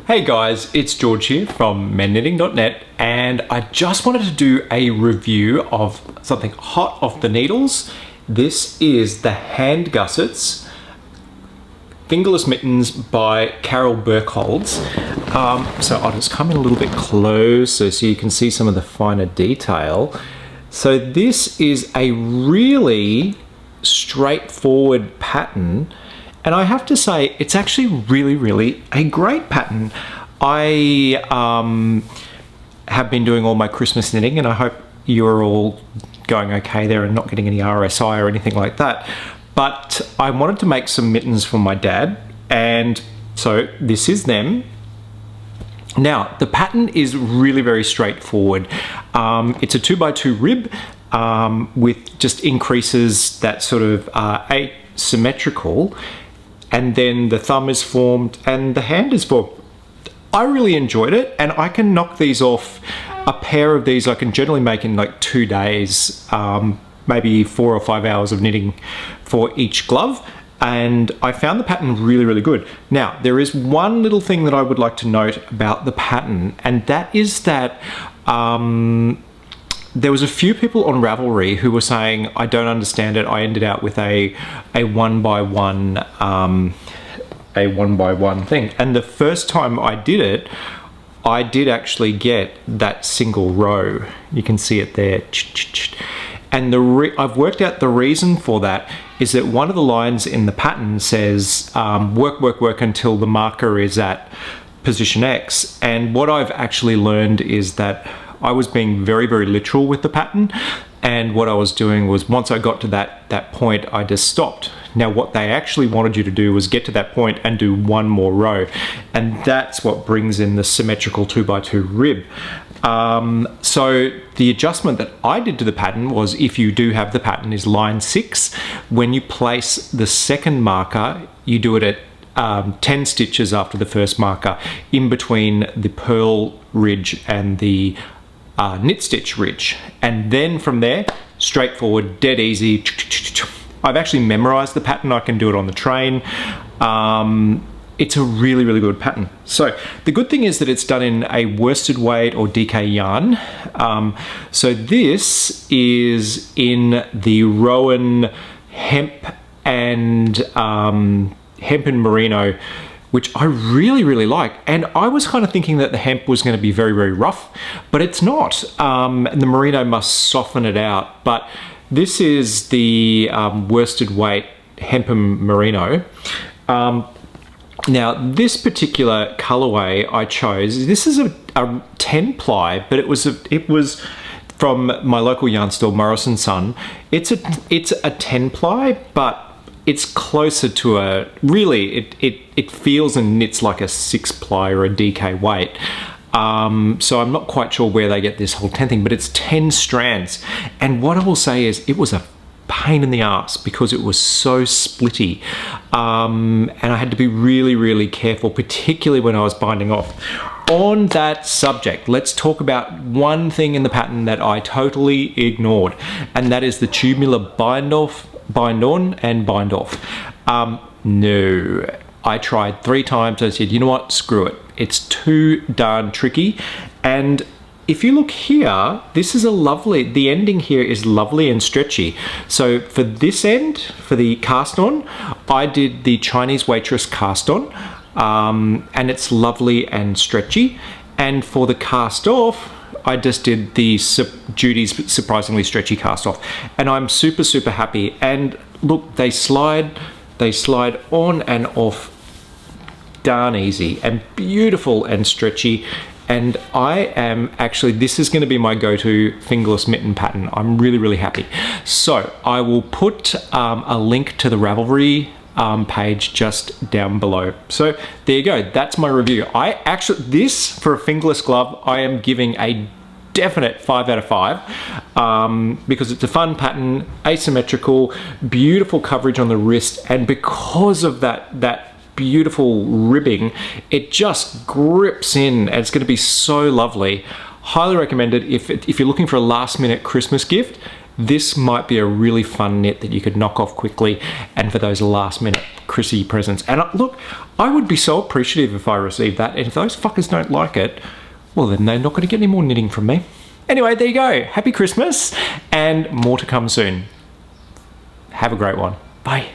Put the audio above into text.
Hey guys, it's George here from menknitting.net, and I just wanted to do a review of something hot off the needles. This is the Hand Gussets Fingerless Mittens by Carol Buchholz. So I'll just come in a little bit closer so you can see some of the finer detail. So this is a really straightforward pattern, and I have to say it's actually really a great pattern. I have been doing all my Christmas knitting, and I hope you're all going okay there and not getting any RSI or anything like that. But I wanted to make some mittens for my dad, and so this is them. Now, the pattern is really very straightforward. It's a 2x2 rib with just increases that sort of asymmetrical, and then the thumb is formed and the hand is formed. I really enjoyed it, and I can knock these off. A pair of these I can generally make in like 2 days, maybe 4 or 5 hours of knitting for each glove. And I found the pattern really good. Now, there is one little thing that I would like to note about the pattern, and that is that there was a few people on Ravelry who were saying, I don't understand it. I ended out with a one by one thing. And the first time I did it, I did actually get that single row. You can see it there. And I've worked out the reason for that is that one of the lines in the pattern says work until the marker is at position X. And what I've actually learned is that I was being very literal with the pattern, and what I was doing was once I got to that point, I just stopped. Now what they actually wanted you to do was get to that point and do one more row, and that's what brings in the symmetrical 2x2 rib. So the adjustment that I did to the pattern was, if you do have the pattern, is line 6. When you place the second marker, you do it at 10 stitches after the first marker, in between the purl ridge and the knit stitch ridge, and then from there, straightforward, dead easy. I've actually memorized the pattern. I can do it on the train. It's a really good pattern. So the good thing is that it's done in a worsted weight or DK yarn. So this is in the Rowan hemp and merino, which I really like. And I was kind of thinking that the hemp was going to be very rough, but it's not. And the merino must soften it out. But this is the worsted weight hemp and merino. Now, this particular colorway I chose, this is a 10 ply, but it was from my local yarn store, Morrison Son. It's a 10 ply, but it's closer to a, really, it feels and knits like a 6 ply or a DK weight. So I'm not quite sure where they get this whole 10 thing, but it's 10 strands. And what I will say is it was a pain in the ass because it was so splitty. And I had to be really careful, particularly when I was binding off. On that subject, let's talk about one thing in the pattern that I totally ignored, and that is the tubular bind on and bind off. No, I tried 3 times. I said, you know what, screw it. It's too darn tricky. And if you look here, this is the ending here is lovely and stretchy. So for this end, for the cast on, I did the Chinese waitress cast on, and it's lovely and stretchy. And for the cast off, I just did the Judy's surprisingly stretchy cast off, and I'm super happy. And look, they slide on and off darn easy and beautiful and stretchy. And I am actually, this is going to be my go-to fingerless mitten pattern. I'm really happy. So I will put a link to the Ravelry page just down below. So there you go. That's my review. This for a fingerless glove, I am giving a definite 5 out of 5 because it's a fun pattern, asymmetrical, beautiful coverage on the wrist, and because of that beautiful ribbing, it just grips in, and it's going to be so lovely. Highly recommended if you're looking for a last minute Christmas gift. this might be a really fun knit that you could knock off quickly and for those last minute Chrissy presents. And look, I would be so appreciative if I received that, and if those fuckers don't like it, well then they're not going to get any more knitting from me. Anyway, there you go. Happy Christmas, and more to come soon. Have a great one. Bye.